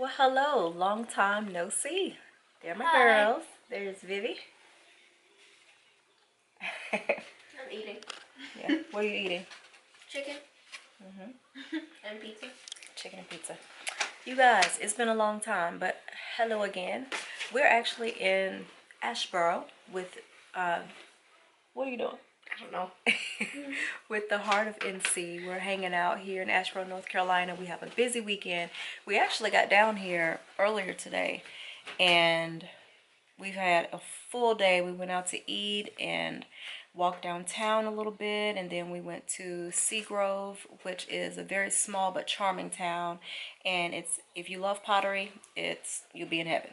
Well, hello, long time no see. They're my Hi. girls. There's Vivi. I'm eating. Yeah. What are you eating? Chicken. And pizza. Chicken and pizza. You guys, it's been a long time, but hello again. We're actually in Asheboro with, what are you doing? I don't know. With the heart of NC. We're hanging out here in Asheboro, North Carolina. We have a busy weekend. We actually got down here earlier today and we've had a full day. We went out to eat and walked downtown a little bit, and then we went to Seagrove, which is a very small but charming town. And it's, if you love pottery, you'll be in heaven.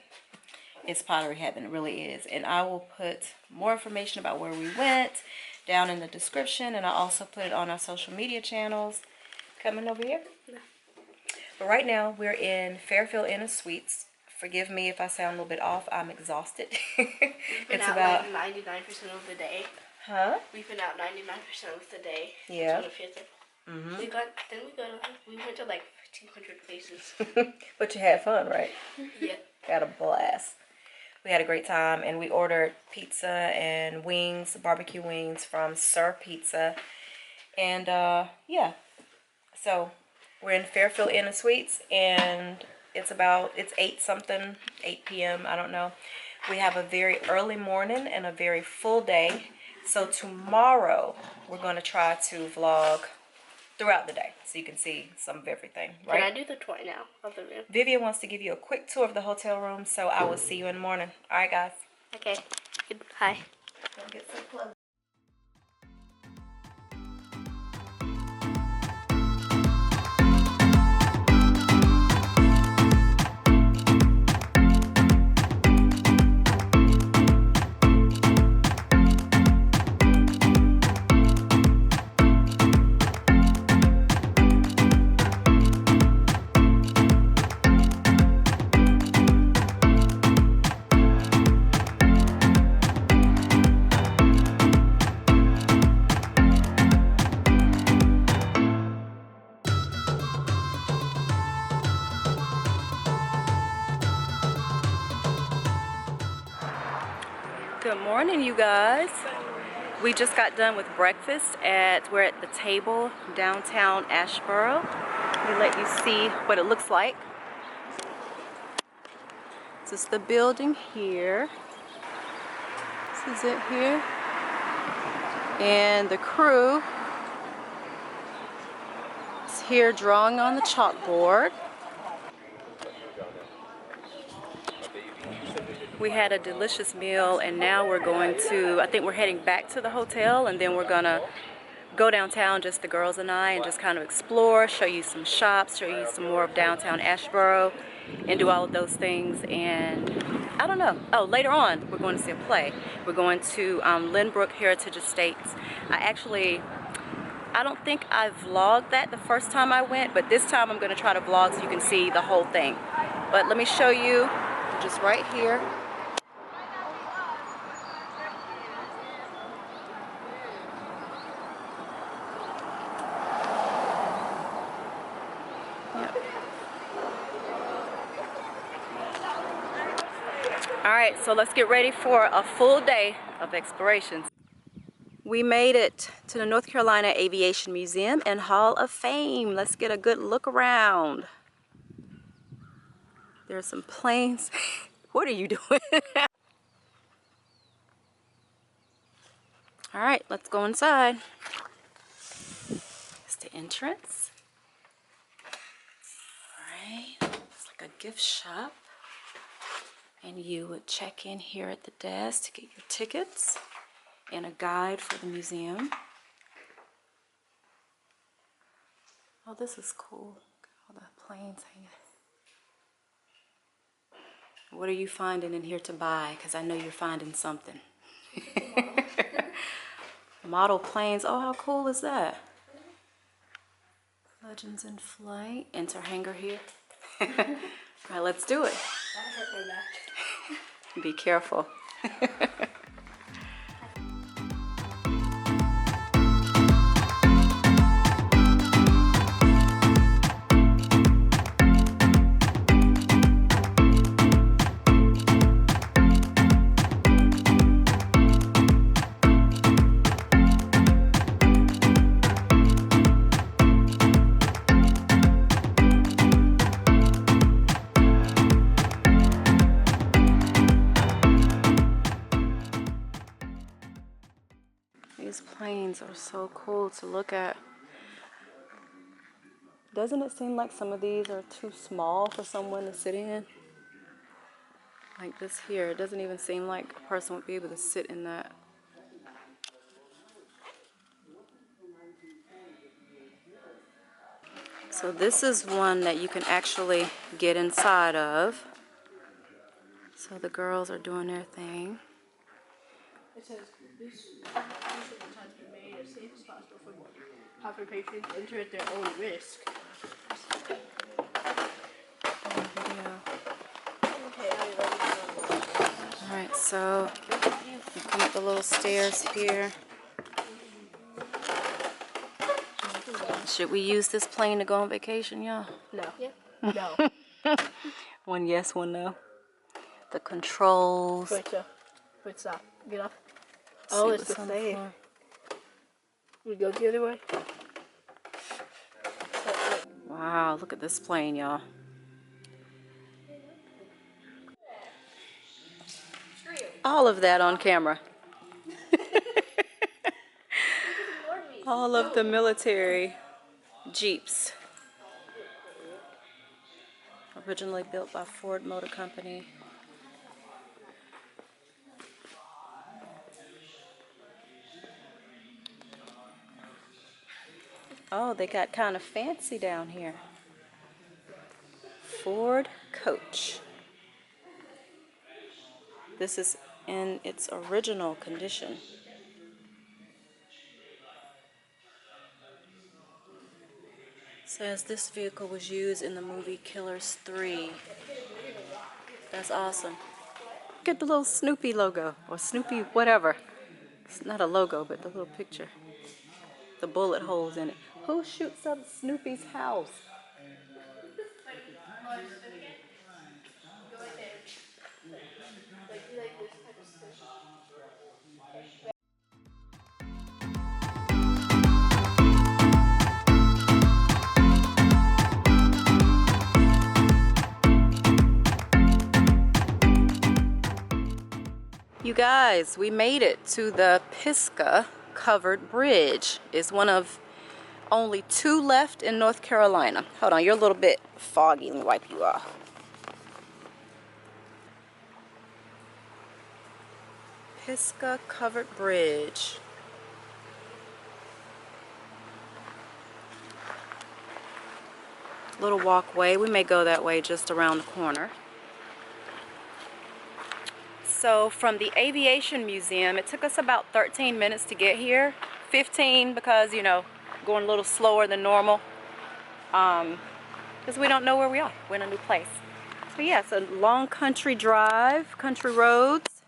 It's pottery heaven, it really is. And I will put more information about where we went down in the description, and I also put it on our social media channels. Coming over here. No. But right now we're in Fairfield Inn and Suites. Forgive me if I sound a little bit off. I'm exhausted. It's about like 99% of the day. Huh? We've been out 99% of the day. Yeah. On the 5th. We went to like 1,500 places. But you had fun, right? Yeah. Had a blast. We had a great time, and we ordered pizza and wings, barbecue wings from Sir Pizza. And yeah, so we're in Fairfield Inn and Suites, and it's 8 p.m. I don't know. We have a very early morning and a very full day. So tomorrow we're going to try to vlog throughout the day so you can see some of everything, right? Can I do the tour now of the room? Vivian wants to give you a quick tour of the hotel room, so I will see you in the morning. All right, guys. Okay. Hi. Don't get so close. Good morning, you guys. We just got done with breakfast we're at the table downtown Asheboro. Let me let you see what it looks like. This is the building here. This is it here. And the crew is here drawing on the chalkboard. We had a delicious meal, and now we're going to, I think we're heading back to the hotel, and then we're gonna go downtown, just the girls and I, and just kind of explore, show you some shops, show you some more of downtown Asheboro, and do all of those things. And I don't know. Oh, later on we're going to see a play. We're going to Linbrook Heritage Estates. I don't think I vlogged that the first time I went, but this time I'm going to try to vlog so you can see the whole thing. But let me show you just right here. Alright, so let's get ready for a full day of explorations. We made it to the North Carolina Aviation Museum and Hall of Fame. Let's get a good look around. There's some planes. What are you doing? Alright, let's go inside. It's the entrance. Alright, it's like a gift shop. And you would check in here at the desk to get your tickets and a guide for the museum. Oh, this is cool. Look at all the planes hanging. What are you finding in here to buy? Because I know you're finding something. Model planes. Oh, how cool is that? Legends in Flight. Enter hangar here. All right, let's do it. Be careful. these are so cool to look at. Doesn't it seem like some of these are too small for someone to sit in? Like this here, it doesn't even seem like a person would be able to sit in that. So this is one that you can actually get inside of. So the girls are doing their thing. It says, these instruments have been made as safe as possible for proper patrons enter at their own risk. Alright, so you come up the little stairs here. Should we use this plane to go on vacation, y'all? No. Yeah. No. One yes, one no. The controls. Wait, stop. Get off. See Oh, it's what's the on same. floor. We go the other way. Wow, look at this plane, y'all. All of that on camera. All of the military Jeeps. Originally built by Ford Motor Company. Oh, they got kind of fancy down here. Ford coach. This is in its original condition. Says this vehicle was used in the movie Killers 3. That's awesome. Look at the little Snoopy logo, or Snoopy whatever. It's not a logo, but the little picture. The bullet holes in it. Who shoots up Snoopy's house? You guys, we made it to the Pisgah covered bridge. It's one of only 2 left in North Carolina. Hold on, you're a little bit foggy. Let me wipe you off. Pisgah covered bridge. Little walkway. We may go that way just around the corner. So from the Aviation Museum, it took us about 13 minutes to get here. 15 because, you know, going a little slower than normal. Because we don't know where we are. We're in a new place. So yeah, it's a long country drive, country roads.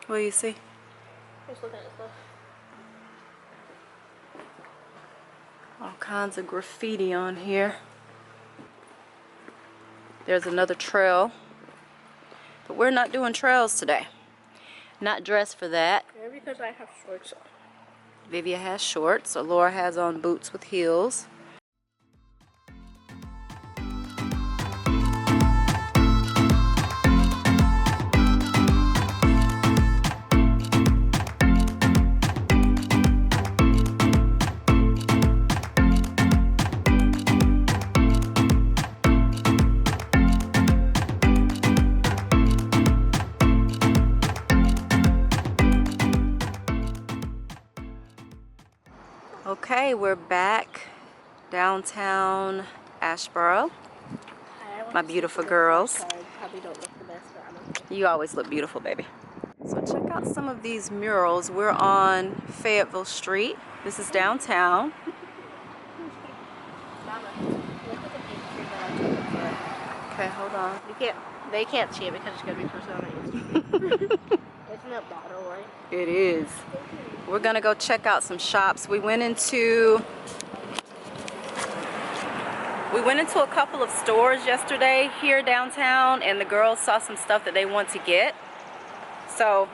What do you see? Just look at it, look. All kinds of graffiti on here. There's another trail. But we're not doing trails today. Not dressed for that. Yeah, because I have shorts on. Vivia has shorts, so Laura has on boots with heels. Okay, we're back downtown Asheboro. My beautiful girls. Probably don't look the best, but I'm okay. You always look beautiful, baby. So check out some of these murals. We're on Fayetteville Street. This is downtown. Mama, look at the picture that I took of her. Okay, hold on. They can't see it because it's gonna be posted on Instagram. Isn't that bottle, right? It is. We're gonna go check out some shops. We went into a couple of stores yesterday here downtown, and the girls saw some stuff that they want to get. So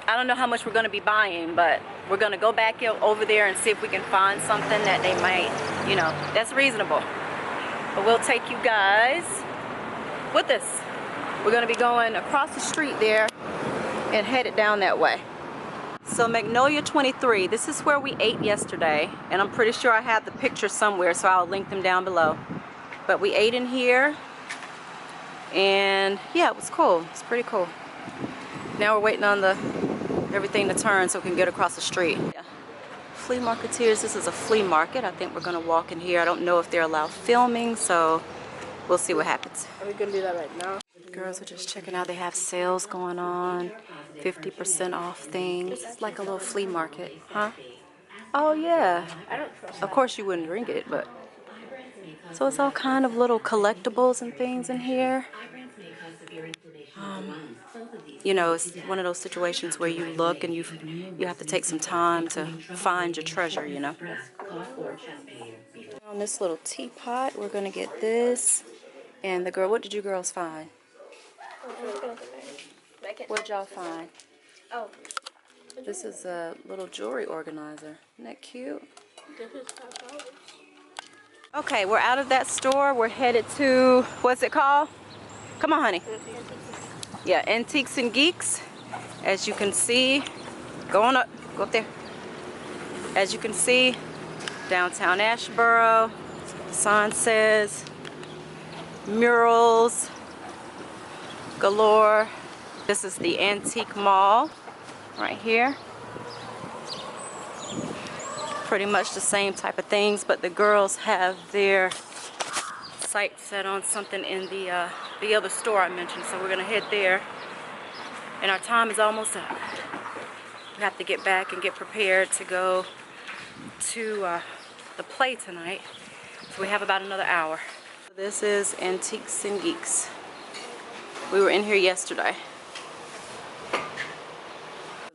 I don't know how much we're gonna be buying, but we're gonna go back over there and see if we can find something that they might, you know, that's reasonable. But we'll take you guys with us. We're gonna be going across the street there and headed down that way. So Magnolia 23, this is where we ate yesterday, and I'm pretty sure I have the picture somewhere, so I'll link them down below. But we ate in here, and yeah, it was cool. It's pretty cool. Now we're waiting on everything to turn so we can get across the street. Yeah. Flea marketeers, this is a flea market. I think we're gonna walk in here. I don't know if they're allowed filming, so we'll see what happens. Are we gonna do that right now? Girls are just checking out. They have sales going on, 50% off things. It's like a little flea market, huh? Oh yeah. I don't trust Of course you wouldn't drink it, but so it's all kind of little collectibles and things in here. You know, it's one of those situations where you look and you have to take some time to find your treasure, you know. On this little teapot, we're gonna get this. And the girl, what did you girls find? What'd y'all find? Oh. This is a little jewelry organizer. Isn't that cute? This is $5. Okay, we're out of that store. We're headed to, what's it called? Come on, honey. Yeah, Antiques and Geeks. As you can see, going up, go up there. As you can see, downtown Asheboro. The sign says murals galore. This is the antique mall right here. Pretty much the same type of things, but the girls have their sight set on something in the other store I mentioned, so we're gonna head there. And our time is almost up. We have to get back and get prepared to go to the play tonight. So we have about another hour. This is Antiques and Geeks. We were in here yesterday.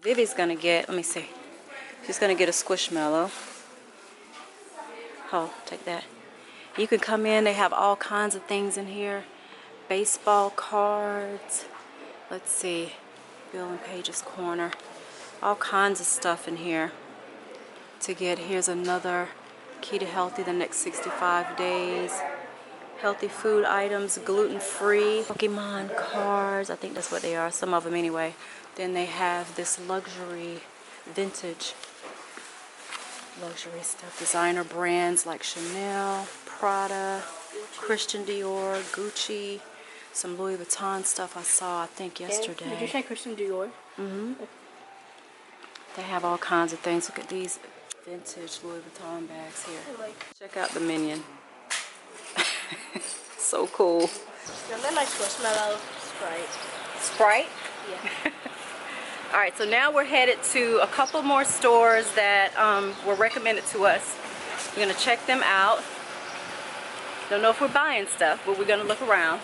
Vivi's gonna get, let me see. She's gonna get a Squishmallow. Oh, take that. You can come in, they have all kinds of things in here. Baseball cards. Let's see, Bill and Paige's Corner. All kinds of stuff in here to get. Here's another Key to Healthy, the next 65 days. Healthy food items, gluten-free. Pokemon cards, I think that's what they are, some of them anyway. Then they have this luxury, vintage luxury stuff. Designer brands like Chanel, Prada, Christian Dior, Gucci. Some Louis Vuitton stuff I saw, I think, yesterday. Did you say Christian Dior? Mm-hmm. They have all kinds of things. Look at these vintage Louis Vuitton bags here. Check out the Minion. So cool. Remember my Squishmallow Sprite? Sprite? Yeah. Alright, so now we're headed to a couple more stores that were recommended to us. We're going to check them out. Don't know if we're buying stuff, but we're going to look around.